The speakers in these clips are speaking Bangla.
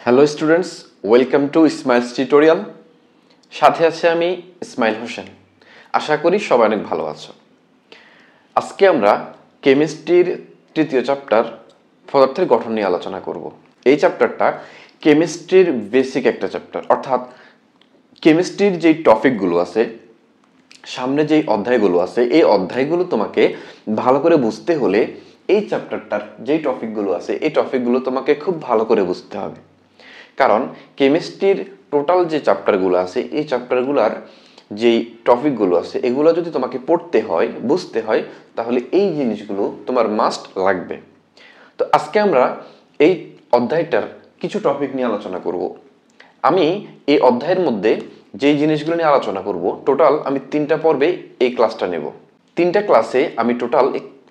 Hello students, welcome to smiles tutorial. সাথে আছে আমি ইসমাইল হোসেন। আশা করি সবাই অনেক ভালো আছো। আজকে আমরা কেমিস্ট্রির তৃতীয় চ্যাপ্টার পদার্থের গঠন নিয়ে আলোচনা করব। এই চ্যাপ্টারটা কেমিস্ট্রির বেসিক একটা চ্যাপ্টার, অর্থাৎ কেমিস্ট্রির যেই টপিকগুলো আছে, সামনে যেই অধ্যায়গুলো আছে, এই অধ্যায়গুলো তোমাকে ভালো করে বুঝতে হলে এই চ্যাপ্টারটার যেই টপিকগুলো আছে এই টপিকগুলো তোমাকে খুব ভালো করে বুঝতে হবে। কারণ কেমিস্ট্রির টোটাল যে চ্যাপ্টারগুলো আছে এই চ্যাপ্টারগুলোর যেই টপিকগুলো আছে এগুলো যদি তোমাকে পড়তে হয়, বুঝতে হয়, তাহলে এই জিনিসগুলো তোমার মাস্ট লাগবে। তো আজকে আমরা এই অধ্যায়টার কিছু টপিক নিয়ে আলোচনা করব। আমি এই অধ্যায়ের মধ্যে যেই জিনিসগুলো নিয়ে আলোচনা করব, টোটাল আমি 3টা পর্বে এই ক্লাসটা নেব। 3টা ক্লাসে আমি টোটাল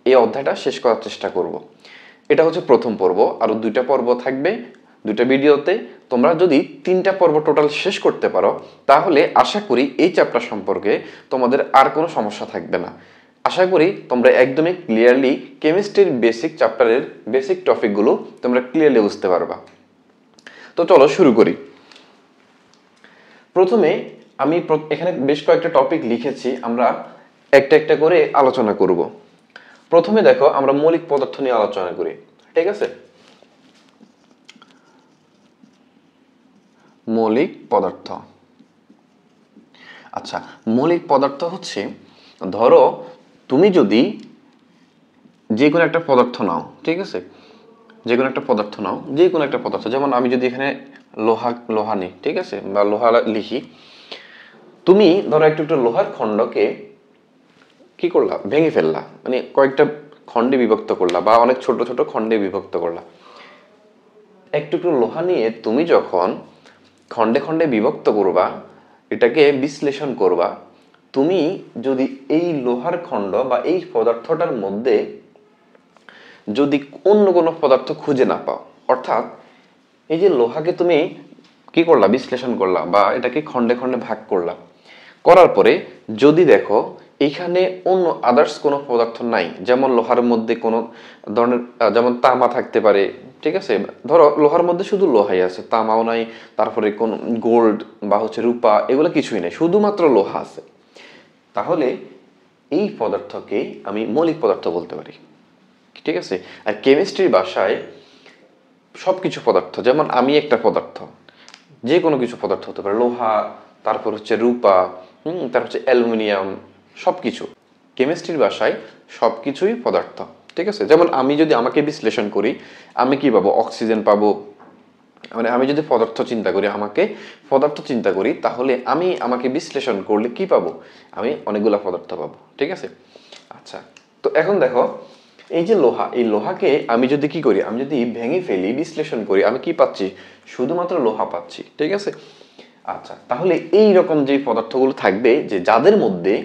এই অধ্যায়টা শেষ করার চেষ্টা করব। এটা হচ্ছে প্রথম পর্ব, আরও 2টা পর্ব থাকবে 2টা ভিডিওতে। তোমরা যদি 3টা পর্ব টোটাল শেষ করতে পারো তাহলে আশা করি এই চ্যাপ্টার সম্পর্কে তোমাদের আর কোনো সমস্যা থাকবে না। আশা করি তোমরা একদমই ক্লিয়ারলি কেমিস্ট্রির বেসিক চ্যাপ্টারের বেসিক টপিকগুলো তোমরা ক্লিয়ারলি বুঝতে পারবা। তো চলো শুরু করি। প্রথমে আমি এখানে বেশ কয়েকটা টপিক লিখেছি, আমরা একটা একটা করে আলোচনা করব। প্রথমে দেখো, আমরা মৌলিক পদার্থ নিয়ে আলোচনা করি, ঠিক আছে? মৌলিক পদার্থ। আচ্ছা, মৌলিক পদার্থ হচ্ছে, ধরো তুমি যদি যে কোনো একটা পদার্থ নাও, ঠিক আছে? যে কোনো একটা পদার্থ নাও, যে কোনো একটা পদার্থ, যেমন আমি যদি এখানে লোহা নিই, ঠিক আছে, বা লোহা লিখি। তুমি ধরো একটু একটু লোহার খণ্ডকে কি করলা, ভেঙে ফেললা, মানে কয়েকটা খণ্ডে বিভক্ত করলা বা অনেক ছোট ছোট খণ্ডে বিভক্ত করলা। একটু একটু লোহা নিয়ে তুমি যখন খণ্ডে খণ্ডে বিভক্ত করবা, এটাকে বিশ্লেষণ করবা, তুমি যদি এই লোহার খণ্ড বা এই পদার্থটার মধ্যে যদি অন্য কোনো পদার্থ খুঁজে না পাও, অর্থাৎ এই যে লোহাকে তুমি কি করলা, বিশ্লেষণ করলা বা এটাকে খণ্ডে খণ্ডে ভাগ করলা, করার পরে যদি দেখো এখানে অন্য আদার্স কোনো পদার্থ নাই, যেমন লোহার মধ্যে কোনো ধরনের, যেমন তামা থাকতে পারে, ঠিক আছে? ধরো লোহার মধ্যে শুধু লোহাই আছে, তামাও নাই, তারপরে কোন গোল্ড বা হচ্ছে রূপা, এগুলো কিছুই নাই, শুধুমাত্র লোহা আছে, তাহলে এই পদার্থকে আমি মৌলিক পদার্থ বলতে পারি, ঠিক আছে? আর কেমিস্ট্রির ভাষায় সবকিছু পদার্থ, যেমন আমি একটা পদার্থ, যে কোনো কিছু পদার্থ হতে পারে, লোহা, তারপর হচ্ছে রূপা, তারপর হচ্ছে অ্যালুমিনিয়াম, সবকিছু কেমিস্ট্রির ভাষায় সবকিছুই পদার্থ, ঠিক আছে? যেমন আমি যদি আমাকে বিশ্লেষণ করি, আমি কি পাবো? অক্সিজেন পাবো। মানে আমি যদি পদার্থ চিন্তা করি, তাহলে আমি আমাকে বিশ্লেষণ করলে কি পাবো? আমি অনেকগুলো পদার্থ পাবো, ঠিক আছে? আচ্ছা, তো এখন দেখো, এই যে লোহা, এই লোহাকে আমি যদি কি করি, আমি যদি ভেঙে ফেলি, বিশ্লেষণ করি, আমি কি পাচ্ছি? শুধুমাত্র লোহা পাচ্ছি, ঠিক আছে? আচ্ছা, তাহলে এই রকম যে পদার্থগুলো থাকবে, যে যাদের মধ্যে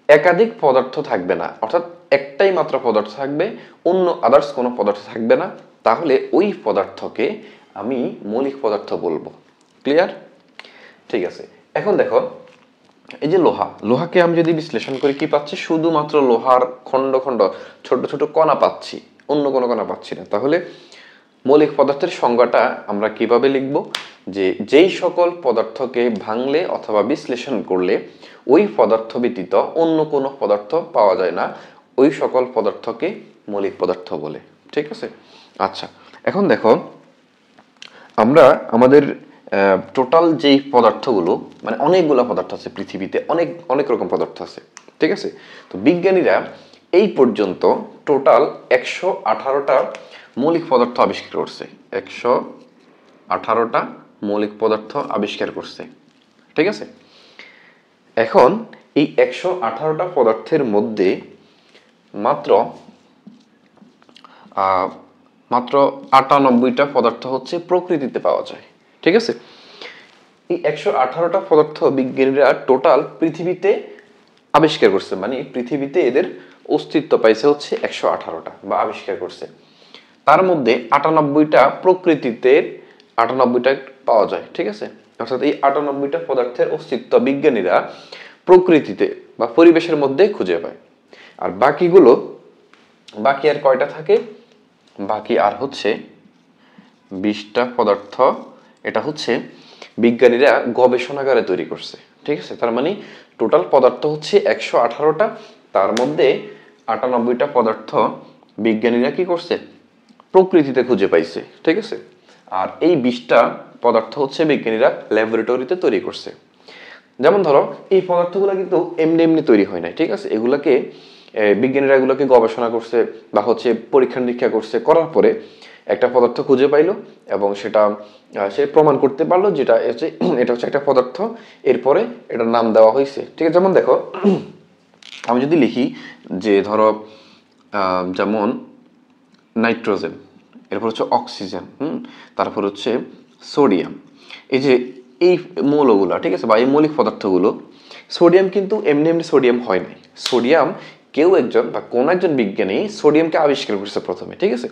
একাধিক পদার্থ থাকবে না, অর্থাৎ একটাই মাত্র পদার্থ থাকবে, অন্য আদার্স কোনো পদার্থ থাকবে না, তাহলে ওই পদার্থকে আমি মৌলিক পদার্থ বলবো। ক্লিয়ার? ঠিক আছে। এখন দেখো, এই যে লোহাকে আমি যদি বিশ্লেষণ করি, কি পাচ্ছি? শুধুমাত্র লোহার খণ্ড খণ্ড, ছোট ছোট কণা পাচ্ছি, অন্য কোনো কণা পাচ্ছি না। তাহলে মৌলিক পদার্থের সংজ্ঞাটা আমরা কিভাবে লিখব? যে যেই সকল পদার্থকে ভাঙলে অথবা বিশ্লেষণ করলে ওই পদার্থ ব্যতীত অন্য কোনো পদার্থ পাওয়া যায় না, ওই সকল পদার্থকে মৌলিক পদার্থ বলে, ঠিক আছে? আচ্ছা, এখন দেখো, আমরা আমাদের টোটাল যেই পদার্থগুলো, মানে অনেকগুলো পদার্থ আছে পৃথিবীতে, অনেক অনেক রকম পদার্থ আছে, ঠিক আছে? তো বিজ্ঞানীরা এই পর্যন্ত টোটাল 118টা মৌলিক পদার্থ আবিষ্কার করছে। 118টা মৌলিক পদার্থ আবিষ্কার করছে, ঠিক আছে? এখন এই 118টা পদার্থের মধ্যে মাত্র 98টা পদার্থ হচ্ছে প্রকৃতিতে পাওয়া যায়, ঠিক আছে? এই 118টা পদার্থ বিজ্ঞানীরা টোটাল পৃথিবীতে আবিষ্কার করছে, মানে পৃথিবীতে এদের অস্তিত্ব পাইছে হচ্ছে 118টা বা আবিষ্কার করছে। তার মধ্যে 98টা প্রকৃতিতে, 98টা পাওয়া যায়, ঠিক আছে? অর্থাৎ এই 98টা পদার্থের অস্তিত্ব বিজ্ঞানীরা প্রকৃতিতে বা পরিবেশের মধ্যে খুঁজে পায়। আর বাকি আর কয়টা থাকে? বাকি আর হচ্ছে 20টা পদার্থ এটা হচ্ছে বিজ্ঞানীরা গবেষণাগারে তৈরি করছে, ঠিক আছে। তার মানে টোটাল পদার্থ হচ্ছে 118টা, তার মধ্যে 98টা পদার্থ বিজ্ঞানীরা কি করছে, প্রকৃতিতে খুঁজে পাইছে, ঠিক আছে। আর এই 20টা পদার্থ হচ্ছে বিজ্ঞানীরা ল্যাবরেটরিতে তৈরি করছে। যেমন ধরো এই পদার্থগুলো কিন্তু এমনি এমনি তৈরি হয় নাই, ঠিক আছে। এগুলাকে বিজ্ঞানীরা এগুলোকে গবেষণা করছে বা হচ্ছে পরীক্ষা নিরীক্ষা করছে, করার পরে একটা পদার্থ খুঁজে পাইলো এবং সেটা সে প্রমাণ করতে পারলো যেটা হচ্ছে এটা হচ্ছে একটা পদার্থ, এরপরে এটার নাম দেওয়া হয়েছে, ঠিক আছে। যেমন দেখো আমি যদি লিখি যে ধরো যেমন নাইট্রোজেন, এরপর হচ্ছে অক্সিজেন, তারপর হচ্ছে সোডিয়াম, এই যে এই মৌলগুলো, ঠিক আছে, বা এই মৌলিক পদার্থগুলো, সোডিয়াম কিন্তু এমনি এমনি সোডিয়াম হয় নাই। সোডিয়াম কেউ একজন বা কোন একজন বিজ্ঞানী সোডিয়ামকে আবিষ্কার করছে প্রথমে, ঠিক আছে।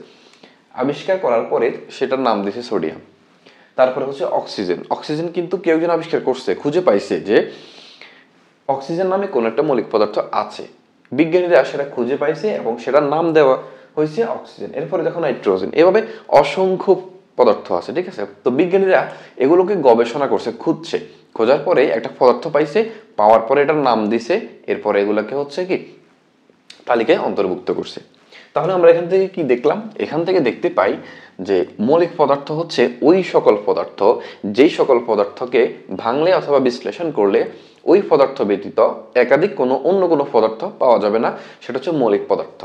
আবিষ্কার করার পরে সেটার নাম দিয়েছে সোডিয়াম। তারপরে হচ্ছে অক্সিজেন, অক্সিজেন কিন্তু কেউ একজন আবিষ্কার করছে, খুঁজে পাইছে যে অক্সিজেন নামে কোন একটা মৌলিক পদার্থ আছে, বিজ্ঞানীরা সেটা খুঁজে পাইছে এবং সেটার নাম দেওয়া হয়েছে অক্সিজেন। এরপরে দেখো নাইট্রোজেন, এভাবে অসংখ্য পদার্থ আছে, ঠিক আছে। তো বিজ্ঞানীরা এগুলোকে গবেষণা করছে, খুঁজছে, খোঁজার পরে একটা পদার্থ পাইছে, পাওয়ার পরে এটার নাম দিছে, এরপরে এগুলোকে হচ্ছে কি তালিকায় অন্তর্ভুক্ত করছে। তাহলে আমরা এখান থেকে কি দেখলাম, এখান থেকে দেখতে পাই যে মৌলিক পদার্থ হচ্ছে ওই সকল পদার্থ যেই সকল পদার্থকে ভাঙলে অথবা বিশ্লেষণ করলে ওই পদার্থ ব্যতীত একাধিক অন্য কোনো পদার্থ পাওয়া যাবে না, সেটা হচ্ছে মৌলিক পদার্থ।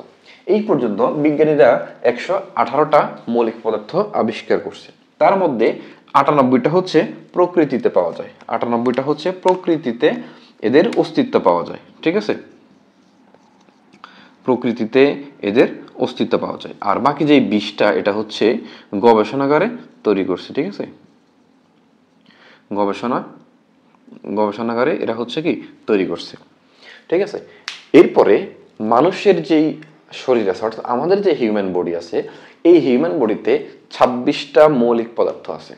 এই পর্যন্ত বিজ্ঞানীরা 118টা মৌলিক পদার্থ আবিষ্কার করছে, তার মধ্যে 98টা হচ্ছে প্রকৃতিতে পাওয়া যায়, 98টা হচ্ছে প্রকৃতিতে এদের অস্তিত্ব পাওয়া যায়, ঠিক আছে, প্রকৃতিতে এদের অস্তিত্ব পাওয়া যায়। আর বাকি যে 20টা এটা হচ্ছে গবেষণাগারে তৈরি করছে, ঠিক আছে, গবেষণাগারে এরা হচ্ছে কি তৈরি করছে, ঠিক আছে। এরপরে মানুষের যেই শরীর আছে, অর্থাৎ আমাদের যে হিউম্যান বডি আছে, এই হিউম্যান বডিতে 26টা মৌলিক পদার্থ আছে,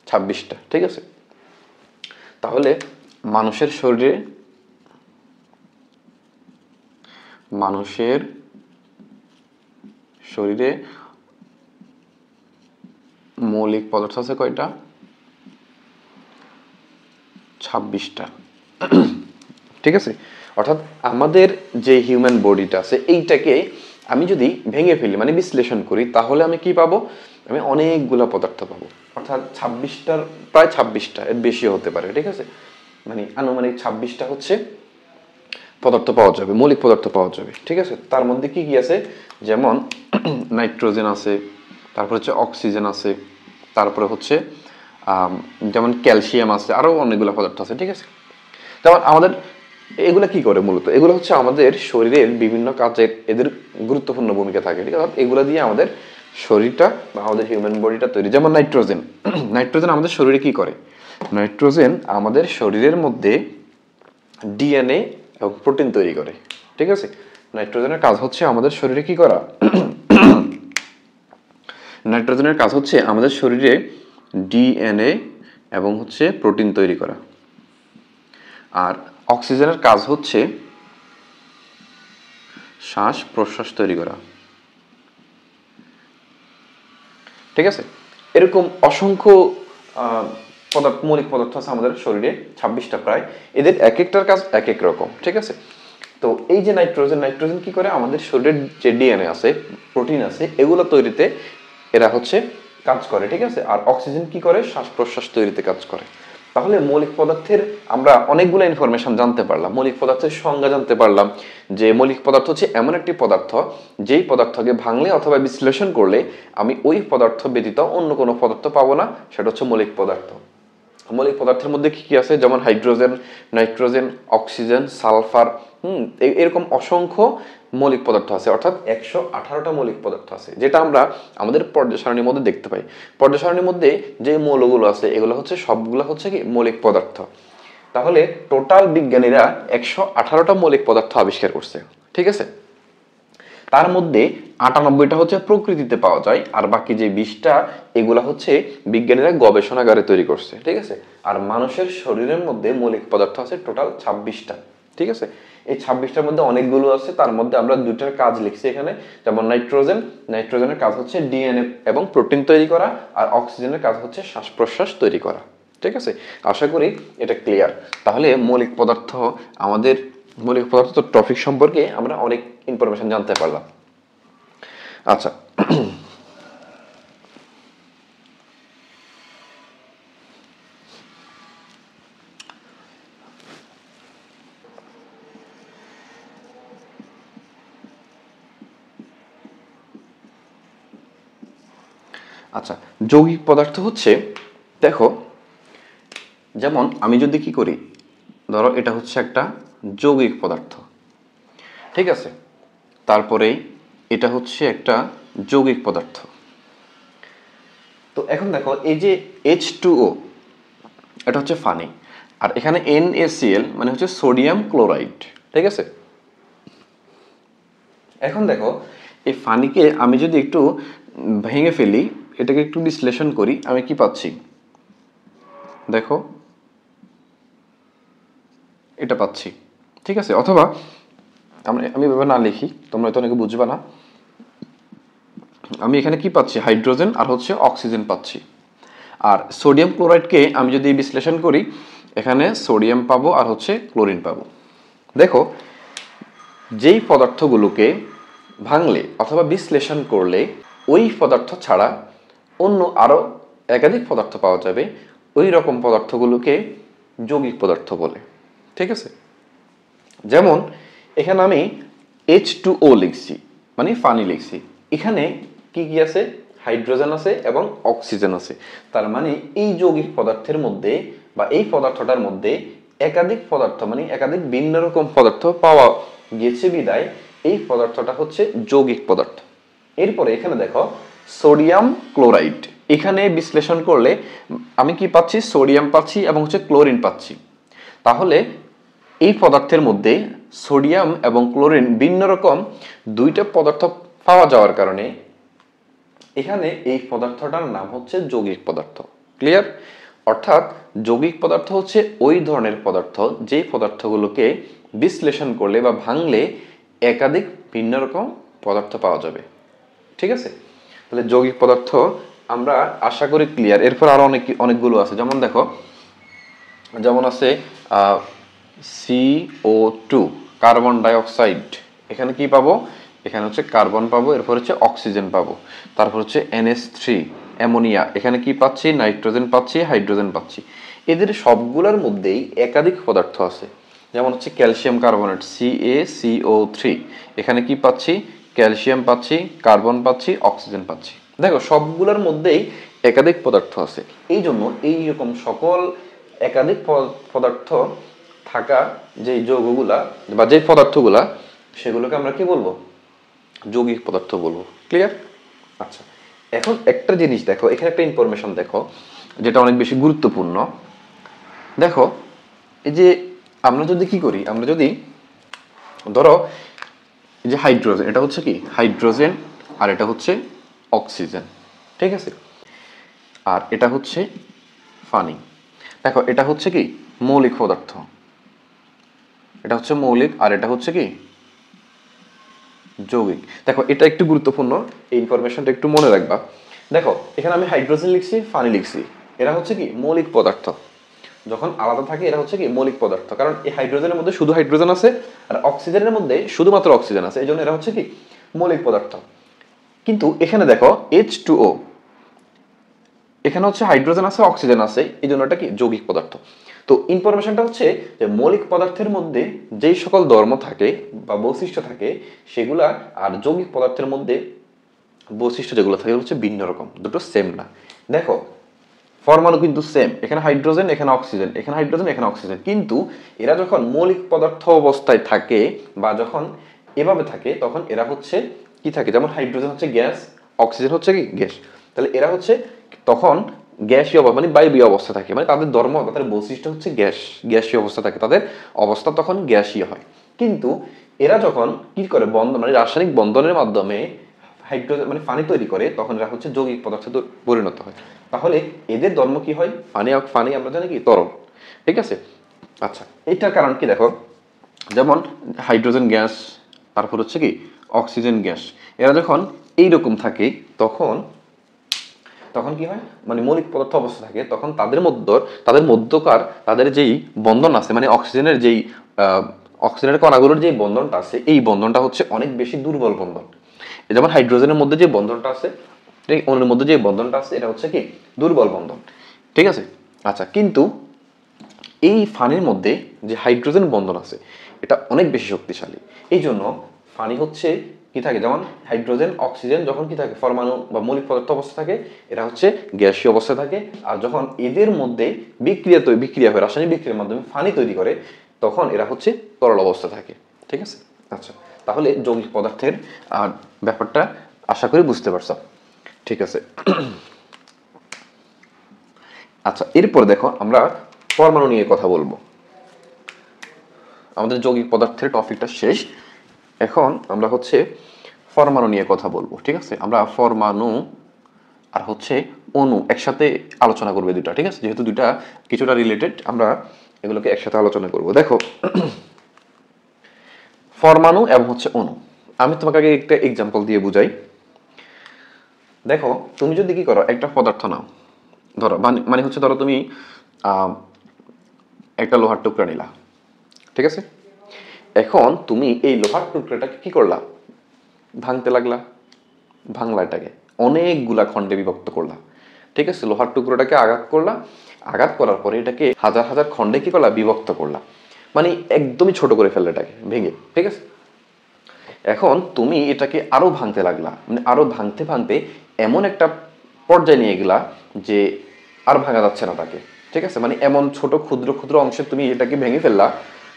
26টা, ঠিক আছে। তাহলে মানুষের শরীরে মৌলিক পদার্থ আছে কয়টা, 26টা, ঠিক আছে। অর্থাৎ আমাদের যে হিউম্যান বডিটা আছে এইটাকে আমি যদি ভেঙে ফেলি মানে বিশ্লেষণ করি, তাহলে আমি কি পাবো, আমি অনেকগুলো পদার্থ পাবো। অর্থাৎ 26টার প্রায় 26টা, এর বেশি হতে পারে, ঠিক আছে। মানে আনুমানিক 26টা হচ্ছে পদার্থ পাওয়া যাবে, মৌলিক পদার্থ পাওয়া যাবে, ঠিক আছে। তার মধ্যে কি কি আছে, যেমন নাইট্রোজেন আছে, তারপর হচ্ছে অক্সিজেন আছে, তারপরে হচ্ছে যেমন ক্যালসিয়াম আছে, আরো অনেকগুলো পদার্থ আছে, ঠিক আছে। যেমন আমাদের এগুলা কি করে, মূলত এগুলো হচ্ছে আমাদের শরীরের বিভিন্ন কাজে এদের গুরুত্বপূর্ণ ভূমিকা থাকে, ঠিক আছে। এগুলা দিয়ে আমাদের শরীরটা বা আমাদের হিউম্যান বডিটা তৈরি। যেমন নাইট্রোজেন, নাইট্রোজেন আমাদের শরীরে কি করে, নাইট্রোজেন আমাদের শরীরের মধ্যে ডিএনএ এবং প্রোটিন তৈরি করে, ঠিক আছে। নাইট্রোজেনের কাজ হচ্ছে আমাদের শরীরে কি করা, নাইট্রোজেনের কাজ হচ্ছে আমাদের শরীরে ডিএনএ এবং হচ্ছে প্রোটিন তৈরি করা। আর অক্সিজেনের কাজ হচ্ছে শ্বাস প্রশ্বাস তৈরি করা, ঠিক আছে। এরকম অসংখ্য মৌলিক পদার্থ আছে আমাদের শরীরে, 26টা প্রায়, এদের এক একটার কাজ এক এক রকম, ঠিক আছে। তো এই যে নাইট্রোজেন কি করে, আমাদের শরীরের যে ডিএনএ আছে, প্রোটিন আছে, এগুলো তৈরিতে এরা হচ্ছে কাজ করে, ঠিক আছে। আর অক্সিজেন কি করে, শ্বাস প্রশ্বাস তৈরিতে কাজ করে। তাহলে মৌলিক পদার্থের আমরা অনেকগুলো ইনফরমেশন জানতে পারলাম, মৌলিক পদার্থের সংজ্ঞা জানতে পারলাম, যে মৌলিক পদার্থ হচ্ছে এমন একটি পদার্থ যেই পদার্থকে ভাঙলে অথবা বিশ্লেষণ করলে আমি ওই পদার্থ ব্যতীত অন্য কোনো পদার্থ পাবো না, সেটা হচ্ছে মৌলিক পদার্থ। মৌলিক পদার্থের মধ্যে কি কি আছে, যেমন হাইড্রোজেন, নাইট্রোজেন, অক্সিজেন, সালফার, এরকম অসংখ্য মৌলিক পদার্থ আছে। অর্থাৎ 118টা মৌলিক পদার্থ আছে, যেটা আমরা আমাদের পর্যায় সারণীর মধ্যে দেখতে পাই। পর্যায় সারণীর মধ্যে যে মৌলগুলো আছে এগুলো হচ্ছে সবগুলো হচ্ছে কি মৌলিক পদার্থ। তাহলে টোটাল বিজ্ঞানীরা 118টা মৌলিক পদার্থ আবিষ্কার করছে, ঠিক আছে। তার মধ্যে 98টা হচ্ছে প্রকৃতিতে পাওয়া যায়, আর বাকি যে 20টা এগুলা হচ্ছে বিজ্ঞানীরা গবেষণাগারে তৈরি করছে, ঠিক আছে। আর মানুষের শরীরের মধ্যে মৌলিক পদার্থ আছে টোটাল 26টা। ঠিক আছে, এই 26টার মধ্যে অনেকগুলো আছে, তার মধ্যে আমরা দুটার কাজ লিখছি এখানে। যেমন নাইট্রোজেনের কাজ হচ্ছে ডিএনএ এবং প্রোটিন তৈরি করা, আর অক্সিজেনের কাজ হচ্ছে শ্বাস প্রশ্বাস তৈরি করা। ঠিক আছে, আশা করি এটা ক্লিয়ার। তাহলে মৌলিক পদার্থ টপিক সম্পর্কে আমরা অনেক ইনফরমেশন জানতে পারলাম। আচ্ছা, আচ্ছা, যৌগিক পদার্থ হচ্ছে, দেখো যেমন আমি যদি কি করি, ধরো এটা হচ্ছে একটা যৌগিক পদার্থ, ঠিক আছে, তারপরে এটা হচ্ছে একটা যৌগিক পদার্থ। তো এখন দেখো এই যে H2O এটা হচ্ছে পানি, আর এখানে NaCl মানে হচ্ছে সোডিয়াম ক্লোরাইড। ঠিক আছে, এখন দেখো এই পানিকে আমি যদি একটু ভেঙে ফেলি, এটাকে একটু বিশ্লেষণ করি, আমি কি পাচ্ছি, দেখো এটা পাচ্ছি। ঠিক আছে, অথবা আমি এভাবে না লিখি, তোমরা হয়তো অনেকে বুঝবে না, আমি এখানে কি পাচ্ছি, হাইড্রোজেন আর হচ্ছে অক্সিজেন পাচ্ছি। আর সোডিয়াম ক্লোরাইডকে আমি যদি বিশ্লেষণ করি, এখানে সোডিয়াম পাবো আর হচ্ছে ক্লোরিন পাবো। দেখো যেই পদার্থগুলোকে ভাঙলে অথবা বিশ্লেষণ করলে ওই পদার্থ ছাড়া অন্য আরো একাধিক পদার্থ পাওয়া যাবে, ওই রকম পদার্থগুলোকে যৌগিক পদার্থ বলে। ঠিক আছে, যেমন এখানে আমি H2O লিখছি, মানে পানি লিখছি, এখানে কি কি আছে, হাইড্রোজেন আছে এবং অক্সিজেন আছে। তার মানে এই যৌগিক পদার্থের মধ্যে বা এই পদার্থটার মধ্যে একাধিক পদার্থ মানে একাধিক ভিন্ন রকম পদার্থ পাওয়া গেছে বিদায় এই পদার্থটা হচ্ছে যৌগিক পদার্থ। এরপরে এখানে দেখো সোডিয়াম ক্লোরাইড, এখানে বিশ্লেষণ করলে আমি কি পাচ্ছি, সোডিয়াম পাচ্ছি এবং হচ্ছে ক্লোরিন পাচ্ছি। তাহলে এই পদার্থের মধ্যে সোডিয়াম এবং ক্লোরিন ভিন্ন রকম দুইটা পদার্থ পাওয়া যাওয়ার কারণে এখানে এই পদার্থটার নাম হচ্ছে যৌগিক পদার্থ। ক্লিয়ার? অর্থাৎ যৌগিক পদার্থ হচ্ছে ওই ধরনের পদার্থ যেই পদার্থগুলোকে বিশ্লেষণ করলে বা ভাঙলে একাধিক ভিন্ন রকম পদার্থ পাওয়া যাবে। ঠিক আছে, তাহলে যৌগিক পদার্থ আমরা আশা করি ক্লিয়ার। এরপর আরো অনেকগুলো আছে, যেমন দেখো, যেমন আছে CO2 কার্বন ডাইঅক্সাইড, এখানে কি পাবো, এখানে হচ্ছে কার্বন পাবো, এরপর হচ্ছে অক্সিজেন পাবো, তারপর হচ্ছে NH3 অ্যামোনিয়া, এখানে কি পাচ্ছি, নাইট্রোজেন পাচ্ছি, হাইড্রোজেন পাচ্ছি। এদের সবগুলোর মধ্যেই একাধিক পদার্থ আছে, যেমন হচ্ছে ক্যালসিয়াম কার্বনেট CaCO3, এখানে কি পাচ্ছি, ক্যালসিয়াম পাচ্ছি, কার্বন পাচ্ছি, অক্সিজেন পাচ্ছি। দেখো সবগুলোর মধ্যেই একাধিক পদার্থ আছে, এই জন্য এইরকম সকল একাধিক পদার্থ থাকা যে যৌগগুলা বা যে পদার্থগুলা, সেগুলোকে আমরা কি বলবো, যৌগিক পদার্থ বলবো। ক্লিয়ার? আচ্ছা, এখন একটা জিনিস দেখো, এখানে একটা ইনফরমেশন দেখো যেটা অনেক বেশি গুরুত্বপূর্ণ। দেখো এই যে আমরা যদি কি করি, আমরা যদি ধরো এই যে হাইড্রোজেন, এটা হচ্ছে কি হাইড্রোজেন আর এটা হচ্ছে অক্সিজেন। ঠিক আছে, আর এটা হচ্ছে পানি। দেখো এটা হচ্ছে কি মৌলিক পদার্থ, এটা হচ্ছে মৌলিক আর এটা হচ্ছে কি যৌগিক। দেখো এটা একটু গুরুত্বপূর্ণ, এই ইনফরমেশনটা একটু মনে রাখবা। দেখো এখানে আমি হাইড্রোজেন লিখছি, পানি লিখছি, এরা হচ্ছে কি মৌলিক পদার্থ। যখন আলাদা থাকে এরা হচ্ছে কি মৌলিক পদার্থ, কারণ এই হাইড্রোজেনের মধ্যে শুধু হাইড্রোজেন আছে আর অক্সিজেনের মধ্যে শুধুমাত্র অক্সিজেন আছে, এই জন্য এরা হচ্ছে কি মৌলিক পদার্থ। কিন্তু এখানে দেখো H2O, এখানে হচ্ছে হাইড্রোজেন আছে, অক্সিজেন আছে, এই জন্য এটা কি যৌগিক পদার্থ। তো ইনফরমেশনটা হচ্ছে যে মৌলিক পদার্থের মধ্যে যেই সকল ধর্ম থাকে বা বৈশিষ্ট্য থাকে সেগুলা, আর যৌগিক পদার্থের মধ্যে বৈশিষ্ট্য যেগুলো থাকে হচ্ছে ভিন্ন রকম, দুটো সেম না। দেখো পরমাণু কিন্তু সেম, এখানে হাইড্রোজেন এখানে অক্সিজেন, এখানে হাইড্রোজেন এখানে অক্সিজেন, কিন্তু এরা যখন মৌলিক পদার্থ অবস্থায় থাকে বা যখন এভাবে থাকে তখন এরা হচ্ছে কি থাকে, যেমন হাইড্রোজেন হচ্ছে গ্যাস, অক্সিজেন হচ্ছে কি গ্যাস, তাহলে এরা হচ্ছে তখন গ্যাসীয় অবস্থা মানে বায়বীয় অবস্থা থাকে, মানে তাদের ধর্ম তাদের বৈশিষ্ট্য হচ্ছে গ্যাসীয় অবস্থা থাকে, তাদের অবস্থা তখন গ্যাসীয় হয়। কিন্তু এরা যখন কি করে বন্ধন মানে রাসায়নিক বন্ধনের মাধ্যমে হাইড্রোজেন মানে পানি তৈরি করে, তখন এরা হচ্ছে যৌগিক পদার্থে পরিণত হয়। তাহলে এদের ধর্ম কি হয়, পানি আমরা জানি কি তরল। ঠিক আছে, আচ্ছা এটার কারণ কি দেখো, যেমন হাইড্রোজেন গ্যাস, তারপর হচ্ছে কি অক্সিজেন গ্যাস, এরা যখন এইরকম থাকে তখন তখন কি হয়, মানে মৌলিক পদার্থ অবস্থা থাকে, তখন তাদের মধ্যকার তাদের যেই বন্ধন আছে, মানে অক্সিজেনের কণাগুলোর যে বন্ধনটা আছে, এই বন্ধনটা হচ্ছে অনেক বেশি দুর্বল বন্ধন। যেমন হাইড্রোজেনের মধ্যে যে বন্ধনটা আছে, এই অণুর মধ্যে যে বন্ধনটা আছে, এটা হচ্ছে কি দুর্বল বন্ধন, ঠিক আছে। আচ্ছা, কিন্তু এই ফানির মধ্যে যে হাইড্রোজেন বন্ধন আছে, এটা অনেক বেশি শক্তিশালী। এই জন্য ফানি হচ্ছে কি থাকে, যেমন হাইড্রোজেন অক্সিজেন যখন কি থাকে পরমাণু বা মৌলিক পদার্থ অবস্থা থাকে, এরা হচ্ছে গ্যাসীয় অবস্থায় থাকে। আর যখন এদের মধ্যে বিক্রিয়া হয়, রাসায়নিক বিক্রিয়ার মাধ্যমে ফানি তৈরি করে, তখন এরা হচ্ছে তরল অবস্থা থাকে, ঠিক আছে। আচ্ছা, তাহলে যৌগিক পদার্থের ব্যাপারটা আশা করি বুঝতে পারছো, ঠিক আছে। আচ্ছা, এরপর দেখো আমরা পরমাণু নিয়ে কথা বলবো। আমাদের যৌগিক পদার্থের টপিকটা শেষ, এখন আমরা হচ্ছে পরমাণু নিয়ে কথা বলবো, ঠিক আছে। আমরা পরমাণু আর হচ্ছে অণু একসাথে আলোচনা করবে দুটা, ঠিক আছে, যেহেতু দুটা কিছুটা রিলেটেড, আমরা এগুলোকে একসাথে আলোচনা করব। দেখো, পরমাণু এবং হচ্ছে অণু, আমি তোমাকে আগে একটা এক্সাম্পল দিয়ে বুঝাই। দেখো, তুমি যদি কি করো, একটা পদার্থ নাও, ধরো মানে হচ্ছে ধরো তুমি একটা লোহার টুকরা নিলা, ঠিক আছে। এখন তুমি এই লোহার টুকরাটাকে কি করলা, ভাঙতে লাগলা, ভাঙলা এটাকে অনেকগুলা খণ্ডে বিভক্ত করলা, ঠিক আছে। লোহার টুকরোটাকে আঘাত করলা, আঘাত করার পরে এটাকে হাজার হাজার খণ্ডে কি করলা, বিভক্ত করলা, মানে একদমই ছোট করে ফেললে এটাকে ভেঙে, ঠিক আছে। এখন তুমি এটাকে আরো ভাঙতে লাগলা, মানে আরো ভাঙতে ভাঙতে এমন একটা পর্যায়ে নিয়ে গেলা যে আর ভাঙা যাচ্ছে না তাকে, ঠিক আছে। মানে এমন ছোট ক্ষুদ্র ক্ষুদ্র অংশে তুমি এটাকে ভেঙে ফেললা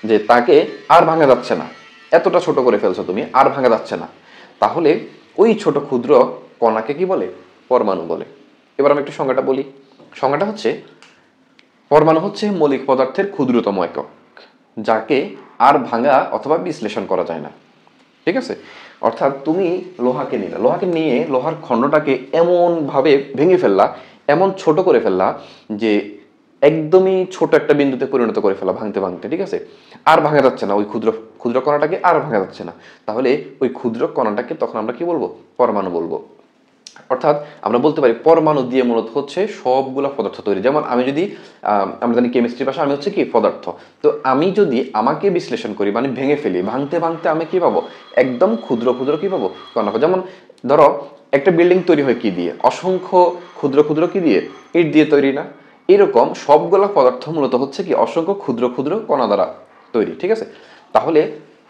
যে তাকে আর ভাঙা যাচ্ছে না, এতটা ছোট করে ফেলছো তুমি, আর ভাঙা যাচ্ছে না। তাহলে ওই ছোট ক্ষুদ্র কণাকে কি বলে, পরমাণু বলে। এবার আমি একটু সংজ্ঞাটা বলি। সংজ্ঞাটা হচ্ছে, পরমাণু হচ্ছে মৌলিক পদার্থের ক্ষুদ্রতম একক, যাকে আর ভাঙা অথবা বিশ্লেষণ করা যায় না, ঠিক আছে। অর্থাৎ তুমি লোহাকে নিয়ে লোহার খণ্ডটাকে এমন ভাবে ভেঙে ফেললা, এমন ছোট করে ফেললা যে একদমই ছোট একটা বিন্দুতে পরিণত করে ফেলা ভাঙতে ভাঙতে, ঠিক আছে। আর ভাঙা যাচ্ছে না, ওই ক্ষুদ্র ক্ষুদ্র কণাটাকে আর ভাঙা যাচ্ছে না। তাহলে ওই ক্ষুদ্র কণাটাকে তখন আমরা কি বলবো, পরমাণু বলবো। অর্থাৎ আমরা বলতে পারি পরমাণু দিয়ে মূলত হচ্ছে সবগুলো পদার্থ তৈরি। যেমন আমি যদি আমরা জানি কেমিস্ট্রি ভাষা, আমি হচ্ছে কি পদার্থ, তো আমি যদি আমাকে বিশ্লেষণ করি, মানে ভেঙে ফেলি, ভাঙতে ভাঙতে আমি কি পাবো, একদম ক্ষুদ্র ক্ষুদ্র কি পাবো, কণা। যেমন ধরো একটা বিল্ডিং তৈরি হয় কি দিয়ে, অসংখ্য ক্ষুদ্র ক্ষুদ্র কি দিয়ে, ইট দিয়ে তৈরি না। এরকম সবগুলা পদার্থ মূলত হচ্ছে কি অসংখ্য ক্ষুদ্র ক্ষুদ্র কণা দ্বারা তৈরি, ঠিক আছে। তাহলে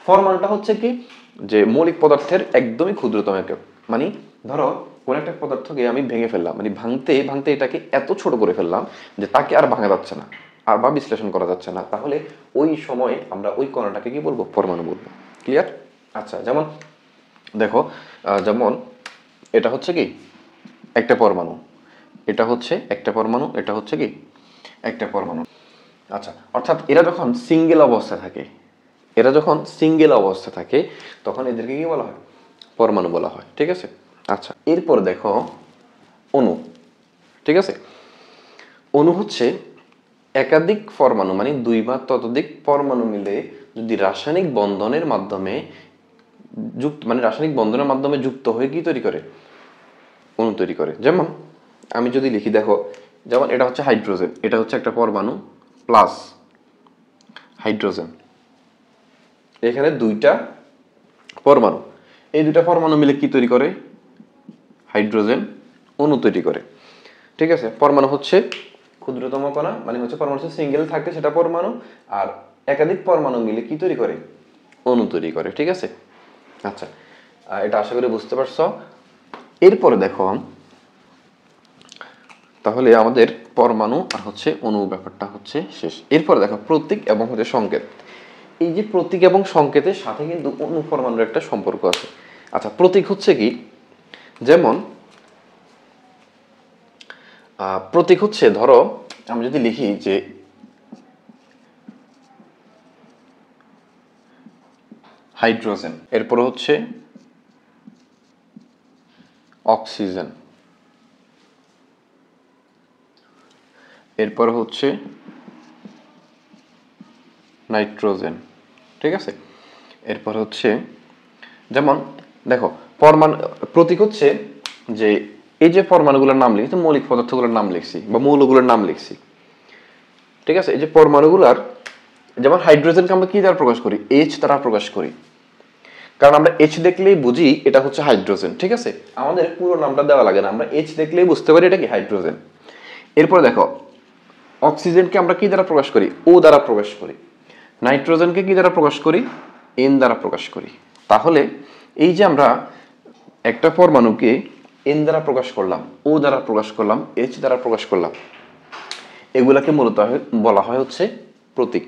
পরমাণুটা হচ্ছে কি, যে মৌলিক পদার্থের একদমই ক্ষুদ্রতম একক। মানে ধরো কোন একটা পদার্থকে আমি ভেঙে ফেললাম, মানে ভাঙতে ভাঙতে এটাকে এত ছোট করে ফেললাম যে তাকে আর ভাঙা যাচ্ছে না, আর বা বিশ্লেষণ করা যাচ্ছে না। তাহলে ওই সময় আমরা ওই কণাটাকে কি বলবো, পরমাণু বলবো। ক্লিয়ার? আচ্ছা, যেমন দেখো, যেমন এটা হচ্ছে কি একটা পরমাণু, এটা হচ্ছে একটা পরমাণু, এটা হচ্ছে কি একটা পরমাণু। আচ্ছা, অর্থাৎ এরা যখন সিঙ্গেল অবস্থায় থাকে, তখন এদেরকে কি বলা হয়, পরমাণু বলা হয়, ঠিক আছে। আচ্ছা, এরপর দেখো অণু, ঠিক আছে। অণু হচ্ছে একাধিক পরমাণু, মানে দুই বা ততোধিক পরমাণু মিলে যদি রাসায়নিক বন্ধনের মাধ্যমে যুক্ত হয়ে কি তৈরি করে, অণু তৈরি করে। যেমন আমি যদি লিখি, দেখো, যেমন এটা হচ্ছে হাইড্রোজেন, এটা হচ্ছে একটা পরমাণু প্লাস হাইড্রোজেন, এখানে দুইটা পরমাণু, এই দুইটা পরমাণু মিলে কি তৈরি করে, হাইড্রোজেন অণু তৈরি করে, ঠিক আছে। পরমাণু হচ্ছে ক্ষুদ্রতম কণা, মানে হচ্ছে পরমাণু হচ্ছে সিঙ্গেল থাকে সেটা পরমাণু, আর একাধিক পরমাণু মিলে কি তৈরি করে, অণু তৈরি করে, ঠিক আছে। আচ্ছা, এটা আশা করি বুঝতে পারছো। এরপরে দেখো, তাহলে আমাদের পরমাণু আর হচ্ছে অণু ব্যাপারটা হচ্ছে শেষ। এরপরে দেখো প্রতীক এবং হচ্ছে সংকেত। এই যে প্রতীক এবং সংকেতের সাথে কিন্তু অণু পরমাণুর একটা সম্পর্ক আছে। আচ্ছা, প্রতীক হচ্ছে কি, যেমন প্রতীক হচ্ছে, ধরো আমি যদি লিখি যে হাইড্রোজেন, এরপর হচ্ছে অক্সিজেন, এরপর হচ্ছে নাইট্রোজেন, ঠিক আছে। এরপর হচ্ছে যেমন দেখো পরমাণু, প্রতীক হচ্ছে যে এই যে পরমাণুগুলোর নাম লিখছি, মৌলিক পদার্থগুলোর নাম লিখছি বা মৌলগুলোর নাম লিখছি, ঠিক আছে। এই যে পরমাণুগুলার, যেমন হাইড্রোজেনকে আমরা কি দ্বারা প্রকাশ করি? এইচ দ্বারা প্রকাশ করি, কারণ আমরা এইচ দেখলেই বুঝি এটা হচ্ছে হাইড্রোজেন, ঠিক আছে। আমাদের পুরো নামটা দেওয়া লাগে না, আমরা এইচ দেখলেই বুঝতে পারি এটা কি হাইড্রোজেন। এরপর দেখো অক্সিজেনকে আমরা কি দ্বারা প্রকাশ করি? ও দ্বারা প্রকাশ করি। নাইট্রোজেনকে কি দ্বারা প্রকাশ করি? এন দ্বারা প্রকাশ করি। তাহলে এই যে আমরা একটা পরমাণুকে এন দ্বারা প্রকাশ করলাম, ও দ্বারা প্রকাশ করলাম, এইচ দ্বারা প্রকাশ করলাম, এগুলাকে মূলত বলা হয় হচ্ছে প্রতীক,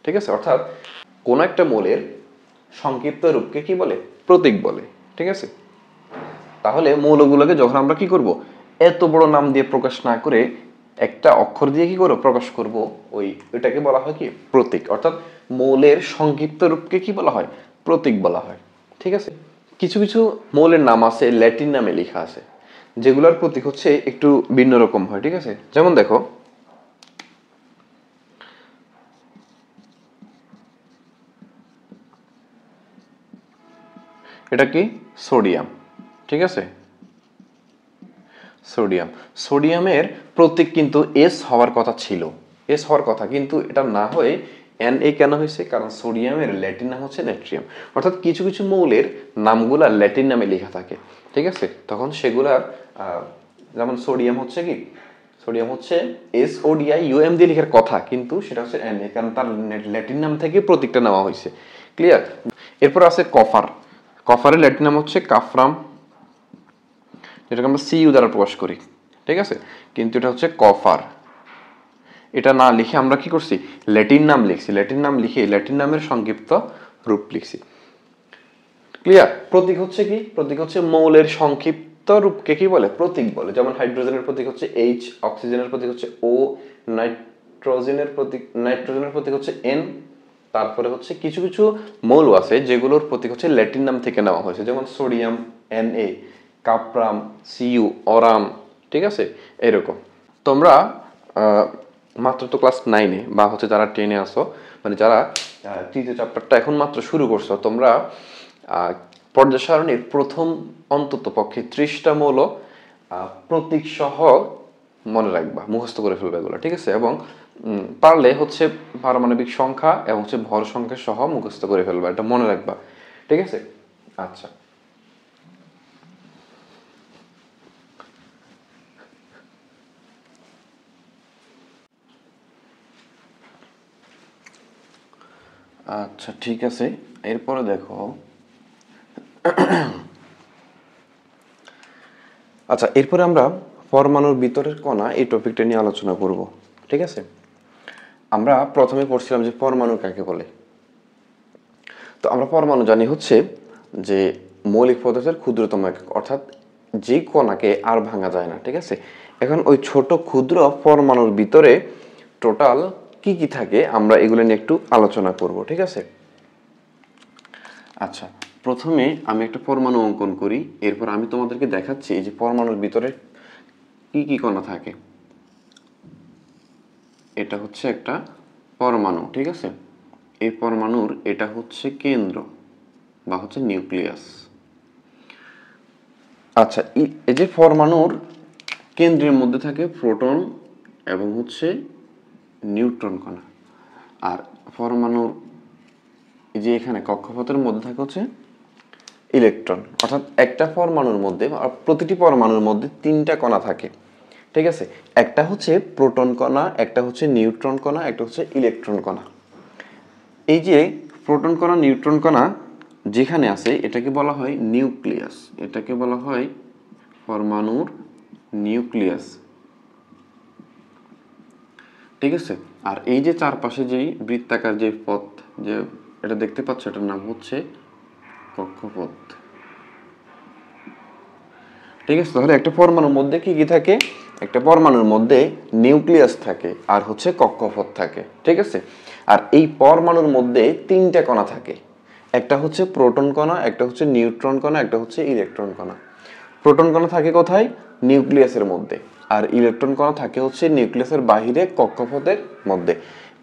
ঠিক আছে। অর্থাৎ কোন একটা মৌলের সংক্ষিপ্ত রূপকে কি বলে? প্রতীক বলে, ঠিক আছে। তাহলে মৌলগুলোকে যখন আমরা কি করব, এত বড় নাম দিয়ে প্রকাশ না করে একটা অক্ষর দিয়ে কি করব, প্রকাশ করব, ওইটাকে বলা হয় কি? প্রতীক। অর্থাৎ মৌলের সংক্ষিপ্ত রূপকে কি বলা হয়? প্রতীক বলা হয়, ঠিক আছে। কিছু কিছু মৌলের নাম আছে ল্যাটিন নামে লেখা আছে, যেগুলোর প্রতীক হচ্ছে একটু ভিন্ন রকম হয়, ঠিক আছে। যেমন দেখো এটা কি? সোডিয়াম, ঠিক আছে। সোডিয়াম, সোডিয়ামের প্রতীক কিন্তু এস হওয়ার কথা ছিল, এস হওয়ার কথা, কিন্তু এটা না হয়ে Na কেন হয়েছে? কারণ সোডিয়ামের ল্যাটিন নাম হচ্ছে নাইট্রিয়াম। অর্থাৎ কিছু কিছু মৌলের নামগুলা ল্যাটিন নামে লেখা থাকে, ঠিক আছে। তখন সেগুলার যেমন সোডিয়াম হচ্ছে কি, সোডিয়াম হচ্ছে SODIUM দিয়ে লেখার কথা, কিন্তু সেটা হচ্ছে Na, কারণ তার ল্যাটিন নাম থেকে প্রতীকটা নেওয়া হয়েছে। ক্লিয়ার? এরপর আছে কপার, কপারের ল্যাটিন নাম হচ্ছে কাফরাম, যেটাকে আমরা Cu দ্বারা প্রকাশ করি, ঠিক আছে। কিন্তু এটা হচ্ছে কপার। এটা না লিখে আমরা কি করছি? ল্যাটিন নাম লিখছি, ল্যাটিন নাম লিখে ল্যাটিন নামের সংক্ষিপ্ত রূপ লিখছি। ক্লিয়ার? প্রতীক হচ্ছে কি? প্রতীক হচ্ছে মৌলের সংক্ষিপ্ত রূপকে কি বলে? প্রতীক বলে। যেমন হাইড্রোজেনের প্রতীক হচ্ছে H, অক্সিজেনের প্রতীক হচ্ছে O, নাইট্রোজেনের প্রতীক হচ্ছে N। তারপরে হচ্ছে কিছু কিছু মৌল আছে যেগুলোর প্রতীক হচ্ছে ল্যাটিন নাম থেকে নেওয়া হয়েছে, যেমন সোডিয়াম Na, কাপ্রাম, Cu, অরাম, ঠিক আছে। এরকম তোমরা মাত্র তো ক্লাস 9-এ বা হচ্ছে যারা 10-এ আসো, মানে যারা তৃতীয় চ্যাপ্টারটা এখন মাত্র শুরু করছো, তোমরা পর্যায় সারণীর প্রথম অন্তত পক্ষে 30টা মৌল প্রতীক সহ মনে রাখবা, মুখস্থ করে ফেলবে এগুলো, ঠিক আছে। এবং পারলে হচ্ছে পারমাণবিক সংখ্যা এবং হচ্ছে ভর সংখ্যা সহ মুখস্থ করে ফেলবা, এটা মনে রাখবা, ঠিক আছে। আচ্ছা, আচ্ছা ঠিক আছে। এরপরে দেখো, আচ্ছা এরপরে আমরা পরমাণুর ভিতরের কণা এই টপিকটা নিয়ে আলোচনা করব, ঠিক আছে। আমরা প্রথমে পড়ছিলাম যে পরমাণু কাকে বলে। তো আমরা পরমাণু জানি হচ্ছে যে মৌলিক পদার্থের ক্ষুদ্রতম একক, অর্থাৎ যে কণাকে আর ভাঙা যায় না, ঠিক আছে। এখন ওই ছোট ক্ষুদ্র পরমাণুর ভিতরে টোটাল কি কি থাকে আমরা এগুলো নিয়ে একটু আলোচনা করব, ঠিক আছে। আচ্ছা, প্রথমে আমি একটা পরমাণু অঙ্কন করি, এরপর আমি তোমাদেরকে দেখাচ্ছি যে পরমাণুর ভিতরে কি কি কণা থাকে। এটা হচ্ছে একটা পরমাণু, ঠিক আছে। এই পরমাণুর এটা হচ্ছে কেন্দ্র বা হচ্ছে নিউক্লিয়াস। আচ্ছা, এই যে পরমাণুর কেন্দ্রের মধ্যে থাকে প্রোটন এবং হচ্ছে নিউট্রন কণা, আর পরমাণুর এই যে এখানে কক্ষপথের মধ্যে থাকে হচ্ছে ইলেকট্রন। অর্থাৎ একটা পরমাণুর মধ্যে, প্রতিটি পরমাণুর মধ্যে 3টা কণা থাকে, ঠিক আছে। একটা হচ্ছে প্রোটন কণা, একটা হচ্ছে নিউট্রন কণা, একটা হচ্ছে ইলেকট্রন কণা। এই যে প্রোটন কণা, নিউট্রন কণা যেখানে আছে এটাকে বলা হয় নিউক্লিয়াস, এটাকে বলা হয় পরমাণুর নিউক্লিয়াস, ঠিক আছে। আর এই যে চারপাশে যেই বৃত্তাকার যে পথ, যে এটা দেখতে পাচ্ছ, এটার নাম হচ্ছে কক্ষপথ, ঠিক আছে। তাহলে একটা পরমাণুর মধ্যে কি কি থাকে? একটা পরমাণুর মধ্যে নিউক্লিয়াস থাকে আর হচ্ছে কক্ষপথ থাকে, ঠিক আছে। আর এই পরমাণুর মধ্যে 3টা কণা থাকে, একটা হচ্ছে প্রোটন কণা, একটা হচ্ছে নিউট্রন কণা, একটা হচ্ছে ইলেকট্রন কণা। প্রোটন কণা থাকে কোথায়? নিউক্লিয়াসের মধ্যে। আর ইলেকট্রন কণা থাকে হচ্ছে নিউক্লিয়াসের বাহিরে কক্ষপথের মধ্যে।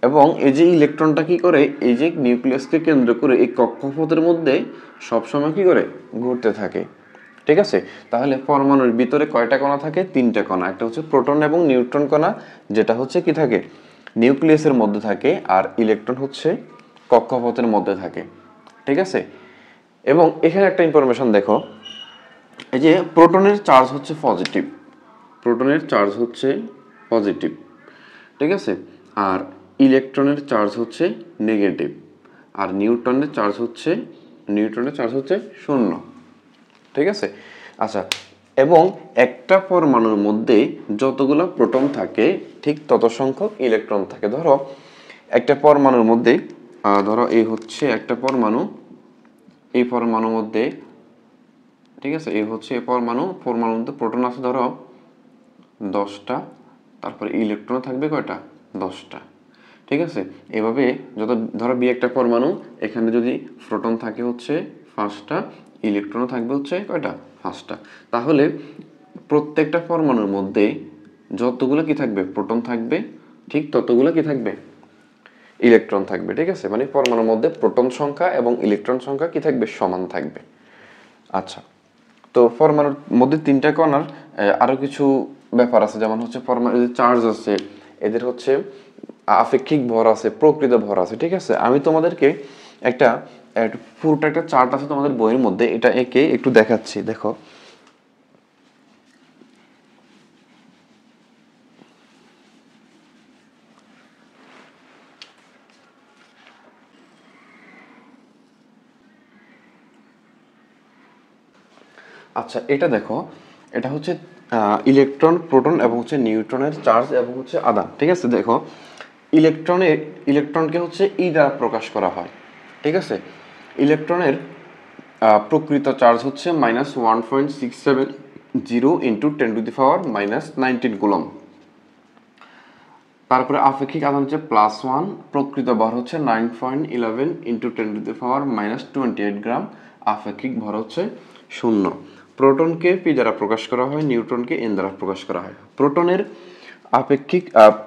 এবং এই যে ইলেকট্রনটা কি করে, এই যে নিউক্লিয়াসকে কেন্দ্র করে এই কক্ষপথের মধ্যে সবসময় কি করে, ঘুরতে থাকে। ঠিক আছে, তাহলে পরমাণুর ভিতরে কয়টা কণা থাকে, 3টা কণা। একটা হচ্ছে প্রোটন এবং নিউট্রন কণা, যেটা হচ্ছে কি থাকে, নিউক্লিয়াসের মধ্যে থাকে, আর ইলেকট্রন হচ্ছে কক্ষপথের মধ্যে থাকে। ঠিক আছে, এবং এখানে একটা ইনফরমেশন দেখো, এই যে প্রোটনের চার্জ হচ্ছে পজিটিভ, প্রোটনের চার্জ হচ্ছে পজিটিভ, ঠিক আছে, আর ইলেকট্রনের চার্জ হচ্ছে নেগেটিভ, আর নিউট্রনের চার্জ হচ্ছে 0। ঠিক আছে, আচ্ছা, এবং একটা পরমাণুর মধ্যে যতগুলো প্রোটন থাকে ঠিক তত সংখ্যক ইলেকট্রন থাকে। ধরো একটা পরমাণুর মধ্যে ধরো এই হচ্ছে একটা পরমাণু, এই পরমাণুর মধ্যে, ঠিক আছে, এই হচ্ছে এই পরমাণুর মধ্যে প্রোটন আছে ধরো 10টা, তারপরে ইলেকট্রন থাকবে কয়টা, 10টা। ঠিক আছে, এভাবে যত, ধরো বি একটা পরমাণু, এখানে যদি প্রোটন থাকে হচ্ছে 5টা, ইলেকট্রন থাকবে হচ্ছে কয়টা, 5টা। তাহলে প্রত্যেকটা পরমাণুর মধ্যে যতগুলো কি থাকবে, প্রোটন থাকবে, ঠিক ততগুলো কি থাকবে, ইলেকট্রন থাকবে। ঠিক আছে, মানে পরমাণুর মধ্যে প্রোটন সংখ্যা এবং ইলেকট্রন সংখ্যা কি থাকবে, সমান থাকবে। আচ্ছা, তো পরমাণুর মধ্যে 3টা কণার আরো কিছু ব্যাপার আছে, যেমন হচ্ছে পরমাণুর চার্জ আছে, এদের হচ্ছে আপেক্ষিক ভর আছে, প্রকৃত ভর আছে। ঠিক আছে, আমি তোমাদেরকে একটা পুরোটা একটা চার্ট আছে তোমাদের বইয়ের মধ্যে, এটা এঁকে একটু দেখাচ্ছি, দেখো। আচ্ছা, এটা দেখো, এটা হচ্ছে ইলেকট্রন, প্রোটন এবং হচ্ছে নিউট্রনের চার্জ এবং হচ্ছে আদান। ঠিক আছে, দেখো ইলেকট্রনকে হচ্ছে ই দ্বারা প্রকাশ করা হয়। ঠিক আছে, ইলেকট্রনের প্রকৃত চার্জ হচ্ছে -1.670 ইন্টু 10⁻⁻19 কুলম। তারপরে আপেক্ষিক আধান হচ্ছে +1, প্রকৃত ভর হচ্ছে 9.11 ইন্টু 10⁻28 গ্রাম, আপেক্ষিক ভর হচ্ছে 0। প্রোটনকে পি দ্বারা প্রকাশ করা হয়, নিউট্রনকে এন দ্বারা প্রকাশ করা হয়।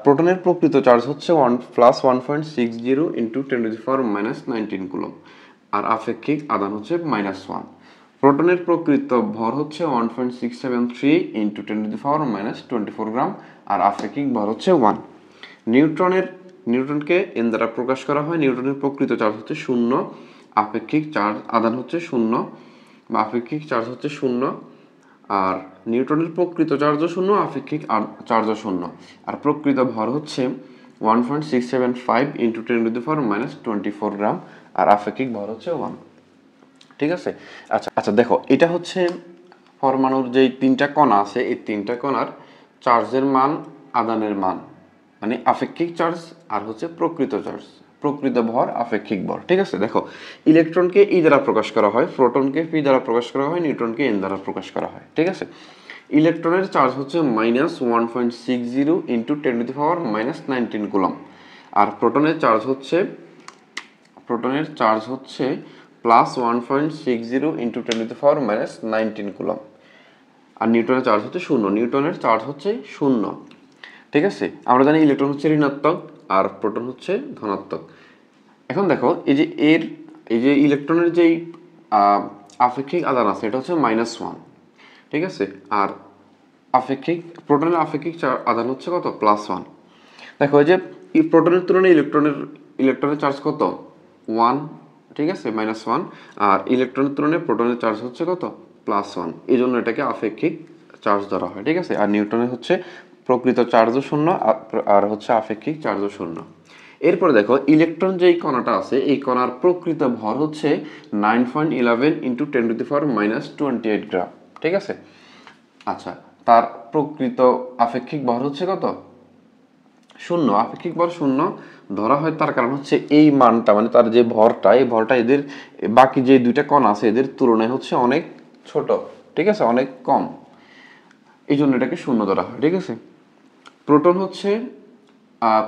প্রোটনের প্রকৃত চার্জ হচ্ছে +1.60 ইন্টু 10⁻19 কুলম, আর আপেক্ষিক আধান হচ্ছে -1। প্রোটনের প্রকৃত ভর হচ্ছে 1.673 ইন্টু 10⁻24 গ্রাম, আর আপেক্ষিক ভর হচ্ছে 1। নিউট্রনকে এন দ্বারা প্রকাশ করা হয়, নিউট্রনের প্রকৃত চার্জ হচ্ছে 0, আপেক্ষিক চার্জ আধান হচ্ছে 0, বা আপেক্ষিক চার্জ হচ্ছে 0, আর নিউট্রনের প্রকৃত চার্জও 0, আপেক্ষিক চার্জও 0, আর প্রকৃত ভর হচ্ছে 1.675 ইন্টু 10⁻24 গ্রাম, আর আপেক্ষিক ভর হচ্ছে 1। ঠিক আছে, আচ্ছা আচ্ছা, দেখো এটা হচ্ছে পরমাণুর যেই 3টা কণা আছে, এই 3টা কণার চার্জের মান, আদানের মান, মানে আপেক্ষিক চার্জ আর হচ্ছে প্রকৃত চার্জ, প্রকৃত ভর, আপেক্ষিক ভর। ঠিক আছে, দেখো ইলেকট্রনকে ই দ্বারা প্রকাশ করা হয়, প্রোটনকে পি দ্বারা প্রকাশ করা হয়, নিউট্রনকে এন দ্বারা প্রকাশ করা হয়। ঠিক আছে, ইলেকট্রনের চার্জ হচ্ছে -1.60 ইন্টু 10⁻⁻19 কুলম, আর প্রোটনের চার্জ হচ্ছে +1.60 ইন্টু 10⁻19 কুলম, আর নিউটনের চার্জ হচ্ছে 0, নিউটনের চার্জ হচ্ছে 0। ঠিক আছে, আমরা জানি ইলেকট্রন হচ্ছে ঋণাত্মক আর প্রোটন হচ্ছে ধনাত্মক। এখন দেখো এই যে ইলেকট্রনের যেই আপেক্ষিক আধান আছে, এটা হচ্ছে -1। ঠিক আছে, আর প্রোটনের আপেক্ষিক আধান হচ্ছে কত, +1। দেখো এই যে প্রোটনের তুলনায় ইলেকট্রনের চার্জ কত, 1। ঠিক আছে, -1, আর ইলেকট্রনের তুলনায় প্রোটনের চার্জ হচ্ছে কত, +1, এই জন্য এটাকে আপেক্ষিক চার্জ ধরা হয়। ঠিক আছে, আর নিউটনের হচ্ছে প্রকৃত চার্জও 0, আর হচ্ছে আপেক্ষিক চার্জও 0। এরপরে দেখো ইলেকট্রন যেই কণাটা আছে, এই কণার প্রকৃত ভর হচ্ছে 9.11 ইন্টু 10⁻28 গ্রাম। ঠিক আছে, আচ্ছা, তার প্রকৃত আপেক্ষিক ভর হচ্ছে কত, 0। আপেক্ষিক ভর 0 ধরা হয়, তার কারণ হচ্ছে এই মানটা, মানে তার যে ভরটা, এই ভরটা এদের বাকি যে 2টা কণা আছে এদের তুলনায় হচ্ছে অনেক ছোট। ঠিক আছে, অনেক কম, এই জন্য এটাকে 0 ধরা হয়। ঠিক আছে,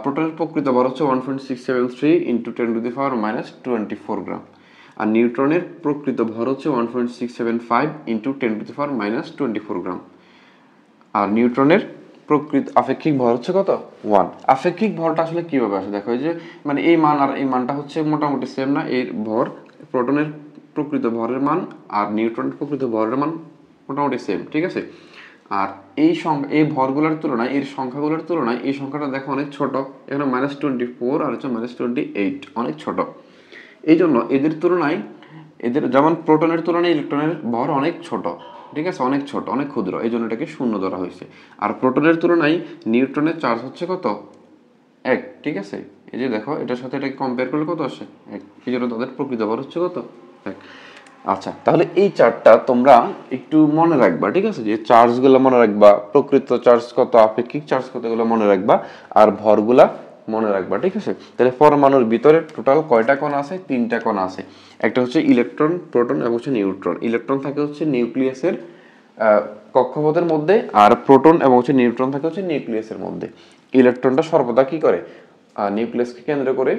প্রোটনের প্রকৃত ভর হচ্ছে 1.673 ইন্টু 10⁻24 গ্রাম, আর নিউট্রনের প্রকৃত ভর হচ্ছে 1.675 ইন্টু 10⁻24 গ্রাম, আর প্রকৃত আপেক্ষিক ভর হচ্ছে কত 1। আপেক্ষিক ভরটা আসলে কিভাবে আসে দেখো, এই যে মানে এই মান আর এই মানটা হচ্ছে মোটামুটি সেম না, এর ভর প্রোটনের প্রকৃত ভরের মান আর নিউট্রনের প্রকৃত ভরের মান মোটামুটি সেম, ঠিক আছে। আর এই ভরগুলোর তুলনায় এর সংখ্যাগুলোর তুলনায় এই সংখ্যাটা দেখো অনেক ছোট, এখানে -24 আর হচ্ছে -28 অনেক ছোট। এই জন্য এদের তুলনায় এদের যেমন প্রোটনের তুলনায় ইলেকট্রনের ভর অনেক ছোট, ঠিক আছে, অনেক ছোট অনেক ক্ষুদ্র, এই জন্য এটাকে শূন্য ধরা হয়েছে। আর প্রোটনের তুলনায় নিউট্রনের চার্জ হচ্ছে কত 1, ঠিক আছে। এই যে দেখো এটার সাথে এটাকে কম্পেয়ার করলে কত আসে 1, এই জন্য তাদের প্রকৃত ভর হচ্ছে কত 1। আচ্ছা, তাহলে এই চার্টটা তোমরা একটু মনে রাখবা, ঠিক আছে, যে চার্জগুলো মনে রাখবা, প্রকৃত চার্জ কত, আপেক্ষিক চার্জ কত, এগুলো মনে রাখবা, আর ভরগুলা মনে রাখবা, ঠিক আছে। তাহলে পরমাণুর ভিতরে টোটাল কয়টা কণা আছে? 3টা কণা আছে। একটা হচ্ছে ইলেকট্রন, প্রোটন এবং হচ্ছে নিউট্রন। ইলেকট্রন থাকে হচ্ছে নিউক্লিয়াসের কক্ষপথের মধ্যে, আর প্রোটন এবং হচ্ছে নিউট্রন থাকে হচ্ছে নিউক্লিয়াসের মধ্যে। ইলেকট্রনটা সর্বদা কি করে, নিউক্লিয়াসকে কেন্দ্র করে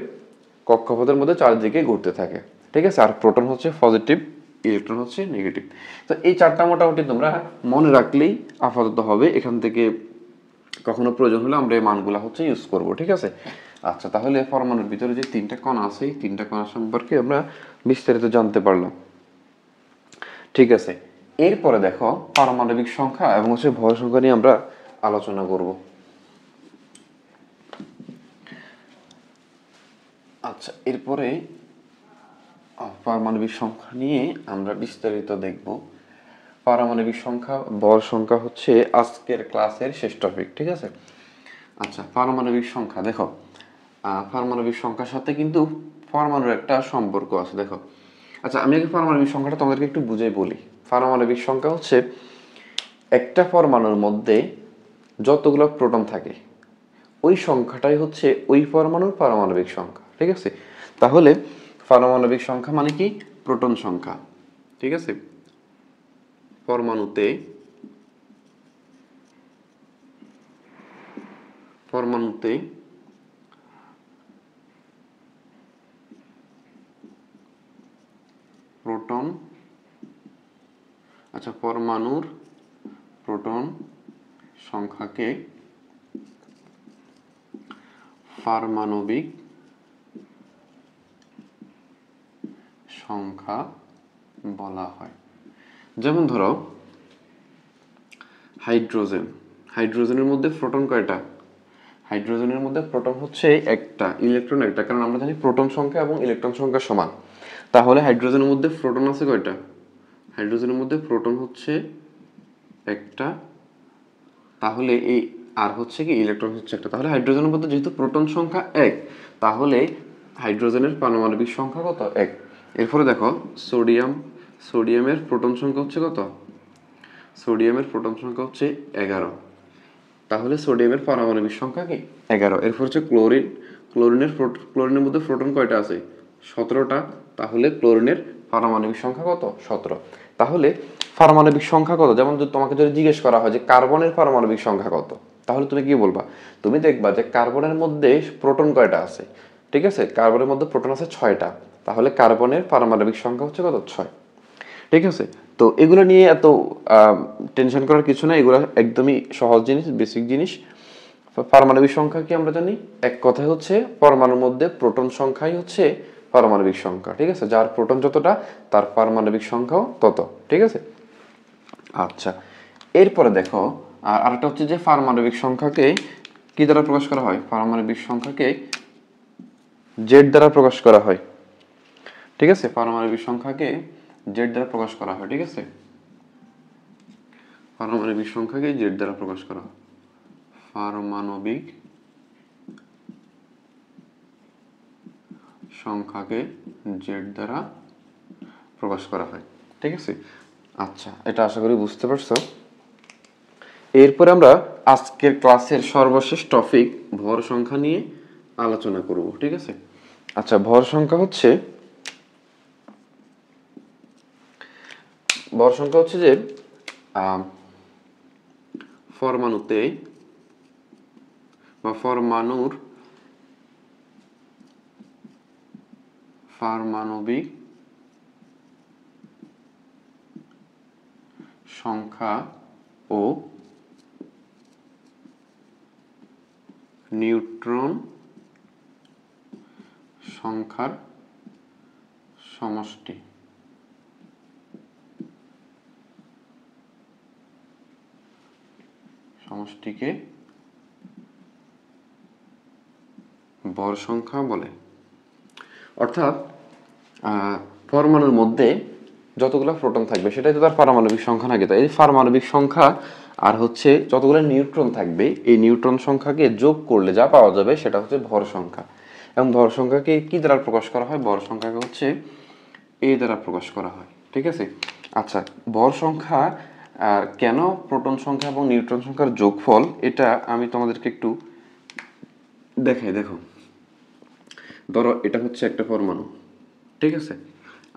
কক্ষপথের মধ্যে চারদিকে ঘুরতে থাকে, ঠিক আছে। আর প্রোটন হচ্ছে পজিটিভ, ইলেকট্রন হচ্ছে নেগেটিভ। তো এই চারটা মোটামুটি তোমরা মনে রাখলেই আপাতত হবে, এখান থেকে কখনো প্রয়োজন হলে আমরা এই মানগুলা হচ্ছে ইউজ করব, ঠিক আছে। আচ্ছা, তাহলে পরমাণুর ভিতরে যে 3টা কণা আছে, এই 3টা কণা সম্পর্কে আমরা বিস্তারিত জানতে পারলাম, ঠিক আছে। এরপরে দেখো পারমাণবিক সংখ্যা এবং হচ্ছে ভর সংখ্যা নিয়ে আমরা আলোচনা করব। আচ্ছা, এরপরে পারমাণবিক সংখ্যা নিয়ে আমরা বিস্তারিত দেখব। পারমাণবিক সংখ্যা, ভর সংখ্যা হচ্ছে আজকের ক্লাসের শেষ টপিক, ঠিক আছে। আচ্ছা, পারমাণবিক সংখ্যা দেখো, পারমাণবিক সংখ্যার সাথে কিন্তু পরমাণুর একটা সম্পর্ক আছে, দেখো। আচ্ছা, আমি আগে পারমাণবিক সংখ্যাটা তোমাদেরকে একটু বুঝিয়ে বলি। পারমাণবিক সংখ্যা হচ্ছে একটা পরমাণুর মধ্যে যতগুলো প্রোটন থাকে ওই সংখ্যাটাই হচ্ছে ওই পরমাণুর পারমাণবিক সংখ্যা, ঠিক আছে। তাহলে পারমাণবিক সংখ্যা মানে কি, প্রোটন সংখ্যা, ঠিক আছে। পরমাণুতে পরমাণুতে প্রোটন, আচ্ছা, পরমাণুর প্রোটন সংখ্যাকে পারমাণবিক সংখ্যা বলা হয়। যেমন ধরো হাইড্রোজেন, হাইড্রোজেনের মধ্যে প্রোটন কয়টা? হাইড্রোজেনের মধ্যে প্রোটন হচ্ছে একটা, ইলেকট্রন একটা, কারণ আমরা জানি প্রোটন সংখ্যা এবং ইলেকট্রন সংখ্যা সমান। তাহলে হাইড্রোজেনের মধ্যে প্রোটন আছে কয়টা? হাইড্রোজেনের মধ্যে প্রোটন হচ্ছে একটা, তাহলে এই আর হচ্ছে কি ইলেকট্রন হচ্ছে একটা। তাহলে হাইড্রোজেনের মধ্যে যেহেতু প্রোটন সংখ্যা 1, তাহলে হাইড্রোজেনের পারমাণবিক সংখ্যা কত 1। এরপরে দেখো সোডিয়াম, সোডিয়ামের প্রোটন সংখ্যা হচ্ছে কত? সোডিয়ামের প্রোটন সংখ্যা হচ্ছে 11, তাহলে সোডিয়ামের পারমাণবিক সংখ্যা কি 11। এরপর হচ্ছে ক্লোরিন, ক্লোরিনের মধ্যে প্রোটন কয়টা আছে? 17টা, তাহলে ক্লোরিনের পারমাণবিক সংখ্যা কত? 17। তাহলে পারমাণবিক সংখ্যা কত, যেমন তোমাকে যদি জিজ্ঞেস করা হয় যে কার্বনের পারমাণবিক সংখ্যা কত, তাহলে তুমি কি বলবা? তুমি দেখবা যে কার্বনের মধ্যে প্রোটন কয়টা আছে, ঠিক আছে। কার্বনের মধ্যে প্রোটন আছে 6টা, তাহলে কার্বনের পারমাণবিক সংখ্যা হচ্ছে কত? 6, ঠিক আছে। তো এগুলো নিয়ে এত টেনশন করার কিছু না, এগুলো একদমই সহজ জিনিস, বেসিক জিনিস। পারমাণবিক সংখ্যা কি আমরা জানি, এক কথায় হচ্ছে পরমাণুর মধ্যে প্রোটন সংখ্যাই হচ্ছে পারমাণবিক সংখ্যা, ঠিক আছে। যার প্রোটন যতটা তার পারমাণবিক সংখ্যাও তত, ঠিক আছে। আচ্ছা, এরপরে দেখো আরেকটা হচ্ছে যে পারমাণবিক সংখ্যাকে কি দ্বারা প্রকাশ করা হয়? পারমাণবিক সংখ্যাকে জেড দ্বারা প্রকাশ করা হয়, ঠিক আছে। পারমাণবিক সংখ্যাকে জেড দ্বারা প্রকাশ করা হয়, ঠিক আছে। পারমাণবিক সংখ্যাকে জেড দ্বারা প্রকাশ করা হয়। পারমাণবিক সংখ্যাকে জেড দ্বারা প্রকাশ করা হয়, ঠিক আছে। আচ্ছা, এটা আশা করি বুঝতে পারছো। এরপরে আমরা আজকের ক্লাসের সর্বশেষ টপিক ভর সংখ্যা নিয়ে আলোচনা করব, ঠিক আছে। আচ্ছা, ভর সংখ্যা হচ্ছে যে পরমাণুতে বা পরমাণুর পারমাণবিক সংখ্যা ও নিউট্রন সংখ্যার সমষ্টি। সমষ্টিকে ভর সংখ্যা বলে। অর্থাৎ পরমাণুর মধ্যে যতগুলো প্রোটন থাকবে সেটাই তো তার পারমাণবিক সংখ্যা নাকি, তাই এই পারমাণবিক সংখ্যা আর হচ্ছে যতগুলো নিউট্রন থাকবে এই নিউট্রন সংখ্যাকে যোগ করলে যা পাওয়া যাবে সেটা হচ্ছে ভর সংখ্যা। এবং ভর সংখ্যাকে কি দ্বারা প্রকাশ করা হয়? ভর সংখ্যাকে হচ্ছে এ দ্বারা প্রকাশ করা হয়। ঠিক আছে। আচ্ছা, ভর সংখ্যা কেন প্রোটন সংখ্যা এবং নিউট্রন সংখ্যার যোগফল, এটা আমি তোমাদেরকে একটু দেখাই। দেখো, ধরো এটা হচ্ছে একটা পরমাণু, ঠিক আছে,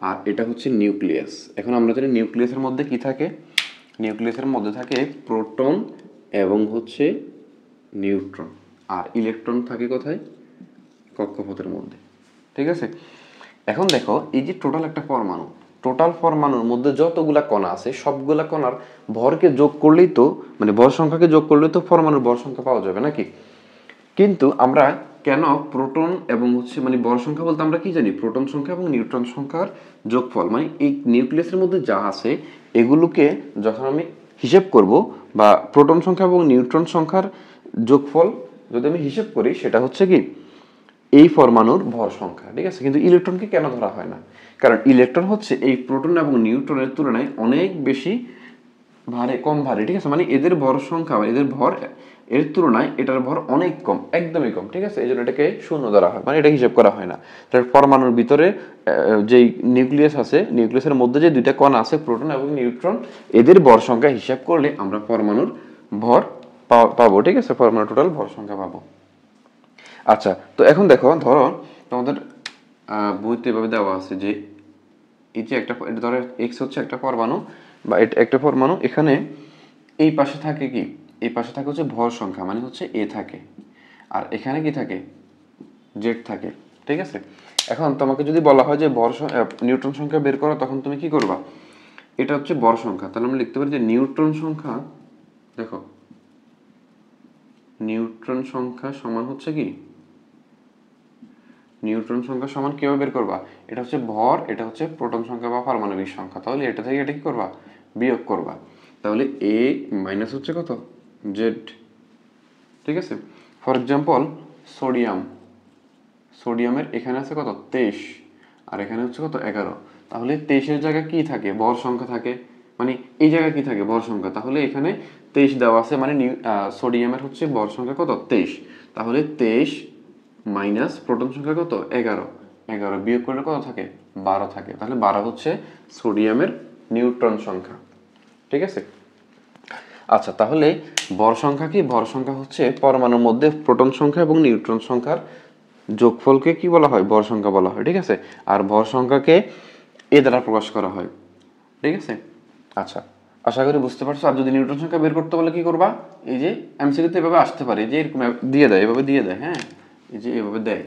আর এটা হচ্ছে নিউক্লিয়াস। এখন আমরা জানি নিউক্লিয়াসের মধ্যে কি থাকে? নিউক্লিয়াসের মধ্যে থাকে প্রোটন এবং হচ্ছে নিউট্রন, আর ইলেকট্রন থাকে কোথায়? কক্ষপথের মধ্যে। ঠিক আছে। এখন দেখো, এই যে টোটাল একটা পরমাণু, টোটাল পরমাণুর মধ্যে যতগুলা কণা আছে সবগুলা কণার ভরকে যোগ করলেই তো, মানে ভর সংখ্যাকে যোগ করলেই তো পরমাণুর ভর সংখ্যা পাওয়া যাবে নাকি? কিন্তু আমরা কেন প্রোটন এবং হচ্ছে মানে ভর সংখ্যা বলতে আমরা কি জানি? প্রোটন সংখ্যা এবং নিউট্রন সংখ্যার যোগফল, মানে এই নিউক্লিয়াসের মধ্যে যা আছে এগুলোকে যখন আমি হিসেব করব, বা প্রোটন সংখ্যা এবং নিউট্রন সংখ্যার যোগফল যদি আমি হিসেব করি, সেটা হচ্ছে কি এই পরমাণুর ভর সংখ্যা। ঠিক আছে। কিন্তু ইলেকট্রনকে কেন ধরা হয় না? কারণ ইলেকট্রন হচ্ছে এই প্রোটন এবং নিউট্রনের তুলনায় অনেক বেশি কম ভারী। ঠিক আছে। মানে এদের ভর সংখ্যা, এদের ভর এর তুলনায় এটার ভর অনেক কম, একদমই কম। ঠিক আছে। এই জন্য এটাকে শূন্য ধরা হয়, মানে এটা হিসেব করা হয় না। তার পরমাণুর ভিতরে যেই নিউক্লিয়াস আছে, নিউক্লিয়াসের মধ্যে যে দুইটা কণা আছে প্রোটন এবং নিউট্রন, এদের ভর সংখ্যা হিসাব করলে আমরা পরমাণুর ভর পাবো। ঠিক আছে। পরমাণুর টোটাল ভর সংখ্যা পাবো। আচ্ছা, তো এখন দেখো, ধরো তোমাদের বইতে এভাবে দেওয়া আছে যে এই যে একটা, ধরো এক্স হচ্ছে একটা পরমাণু, বা এটা একটা পরমাণু, এখানে এই পাশে থাকে কি? এই পাশে থাকে হচ্ছে ভর সংখ্যা, মানে হচ্ছে এ থাকে, আর এখানে কি থাকে? জেড থাকে। ঠিক আছে। এখন তোমাকে যদি বলা হয় যে নিউট্রন সংখ্যা বের করো, তখন তুমি কি করবা? এটা হচ্ছে ভর সংখ্যা, তাহলে আমরা লিখতে পারি যে নিউট্রন সংখ্যা, দেখো নিউট্রন সংখ্যা সমান হচ্ছে কি? নিউট্রন সংখ্যা সমান কিভাবে বের করবা? এটা হচ্ছে ভর, এটা হচ্ছে প্রোটন সংখ্যা বা পারমাণবিক সংখ্যা, তাহলে এটা থেকে এটা কি করবা? বিয়োগ করবা। তাহলে এ মাইনাস হচ্ছে কত? জেড। ঠিক আছে। ফর এক্সাম্পল সোডিয়াম, সোডিয়ামের এখানে আছে কত? 23, আর এখানে হচ্ছে কত? 11। তাহলে 23-এর জায়গায় কি থাকে? ভর সংখ্যা থাকে, মানে এই জায়গায় কি থাকে? ভর সংখ্যা। তাহলে এখানে 23 দেওয়া আছে, মানে সোডিয়ামের হচ্ছে ভর সংখ্যা কত? 23। তাহলে 23 মাইনাস প্রোটন সংখ্যা কত? 11। 11 বিয়োগ করলে কত থাকে? 12 থাকে। তাহলে 12 হচ্ছে সোডিয়ামের নিউট্রন সংখ্যা। ঠিক আছে। আচ্ছা, তাহলে ভর সংখ্যা কি? ভর সংখ্যা হচ্ছে পরমাণুর মধ্যে প্রোটন সংখ্যা এবং নিউট্রন সংখ্যার যোগফলকে কি বলা হয়? ভর সংখ্যা বলা হয়। ঠিক আছে। আর ভর সংখ্যাকে এ দ্বারা প্রকাশ করা হয়। ঠিক আছে। আচ্ছা, আশা করি বুঝতে পারছো। আর যদি নিউট্রন সংখ্যা বের করতে বলে কি করবা? এই যে এমসিকিউতে এভাবে আসতে পারে, যে এরকম দিয়ে দেয়, এভাবে দিয়ে দেয়, হ্যাঁ, এই যে এভাবে দেয়,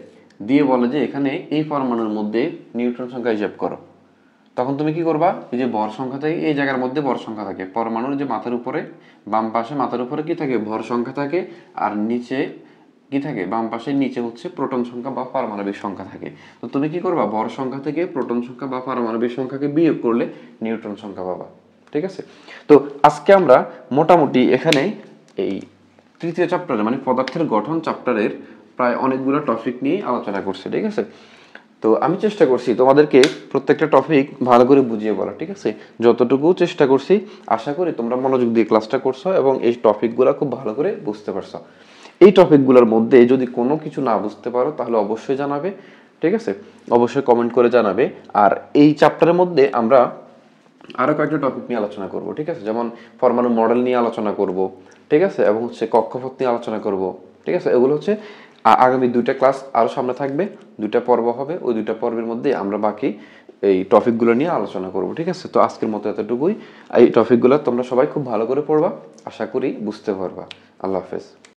দিয়ে বলে যে এখানে এই পরমাণুর মধ্যে নিউট্রন সংখ্যা হিসাব করো। তখন তুমি কি করবা? এই যে ভর সংখ্যা থাকে, এই জায়গার মধ্যে ভর সংখ্যা থাকে, পরমাণুর যে মাথার উপরে, বাম পাশে মাথার উপরে কি থাকে? ভর সংখ্যা থাকে, আর নিচে কি থাকে? বাম পাশে নিচে হচ্ছে প্রোটন সংখ্যা বা পারমাণবিক সংখ্যা থাকে। তো তুমি কি করবা? ভর সংখ্যা থেকে প্রোটন সংখ্যা বা পারমাণবিক সংখ্যাকে বিয়োগ করলে নিউট্রন সংখ্যা পাবা। ঠিক আছে। তো আজকে আমরা মোটামুটি এখানে এই তৃতীয় চ্যাপ্টারে, মানে পদার্থের গঠন চ্যাপ্টারের প্রায় অনেকগুলো টপিক নিয়ে আলোচনা করছি। ঠিক আছে। তো আমি চেষ্টা করছি তোমাদেরকে প্রত্যেকটা টপিক ভালো করে বুঝিয়ে বলা। ঠিক আছে। যতটুকু চেষ্টা করছি, আশা করি তোমরা মনোযোগ দিয়ে ক্লাসটা করছো এবং এই টপিকগুলো খুব ভালো করে বুঝতে পারছো। এই টপিকগুলোর মধ্যে যদি কোনো কিছু না বুঝতে পারো তাহলে অবশ্যই জানাবে। ঠিক আছে। অবশ্যই কমেন্ট করে জানাবে। আর এই চ্যাপ্টারের মধ্যে আমরা আরো কয়েকটা টপিক নিয়ে আলোচনা করব। ঠিক আছে। যেমন পরমাণু মডেল নিয়ে আলোচনা করব। ঠিক আছে। এবং হচ্ছে কক্ষপথ নিয়ে আলোচনা করব। ঠিক আছে। এগুলো হচ্ছে আগামী 2টা ক্লাস আরো সামনে থাকবে, 2টা পর্ব হবে। ওই 2টা পর্বের মধ্যে আমরা বাকি এই টপিকগুলো নিয়ে আলোচনা করব। ঠিক আছে। তো আজকের মতো এতটুকুই। এই টপিকগুলো তোমরা সবাই খুব ভালো করে পড়বা, আশা করি বুঝতে পারবা। আল্লাহ হাফেজ।